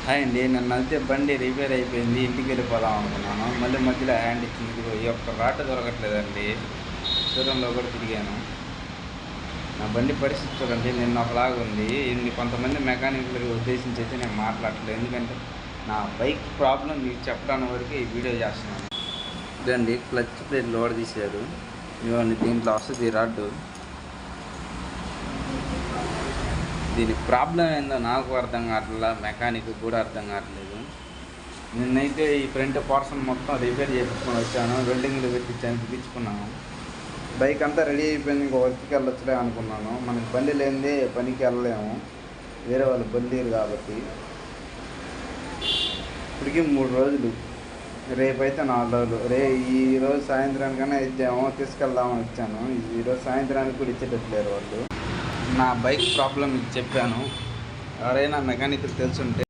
Hi అండి. నిన్నైతే బండి రిపేర్ అయిపోయింది. ఇంటికి వెళ్ళిపోదాం అనుకున్నాను. మళ్ళీ మధ్యలో హ్యాండ్ ఇచ్చింది. ఇదిగో ఈ ఒక్క రాట్ దొరకట్లేదండి. షోరూంలో కూడా తిరిగాను. నా బండి పరిస్థితి చూడండి. నిన్న ఒకలాగా ఉంది. కొంతమంది మెకానిక్లకి ఉద్దేశించి అయితే నేను మాట్లాడట్లేదు. ఎందుకంటే నా బైక్ ప్రాబ్లం మీకు చెప్పడానికి వరకు ఈ వీడియో చేస్తున్నాను. ఇదండి క్లచ్ ప్లేట్ లోడ్ తీశారు. ఇవ్వండి దీంట్లో వస్తుంది ఈ రాడ్డు. దీని ప్రాబ్లం ఏందో నాకు అర్థం కావట్లేదు, మెకానిక్ కూడా అర్థం కావట్లేదు. నిన్నైతే ఈ ఫ్రంట్ పోర్షన్ మొత్తం రిపేర్ చేయించుకొని వచ్చాను. వెల్డింగ్లు బిగించుకున్నాను. బైక్ అంతా రెడీ అయిపోయింది. ఇంకో వర్క్కి వెళ్ళొచ్చులే అనుకున్నాను. మనకి బండి లేనిదే పనికి వెళ్ళలేము, వేరే వాళ్ళు బండిరు కాబట్టి. ఇప్పటికీ 3 రోజులు, రేపైతే 4 రోజులు. ఈరోజు సాయంత్రానికైనా ఇద్దాము, తీసుకెళ్దామని ఇచ్చాను. ఈరోజు సాయంత్రానికి కూడా ఇచ్చేటట్లేరు వాళ్ళు. నా బైక్ ప్రాబ్లం మీకు చెప్పాను. ఎవరైనా మెకానిక్ తెలుసుంటే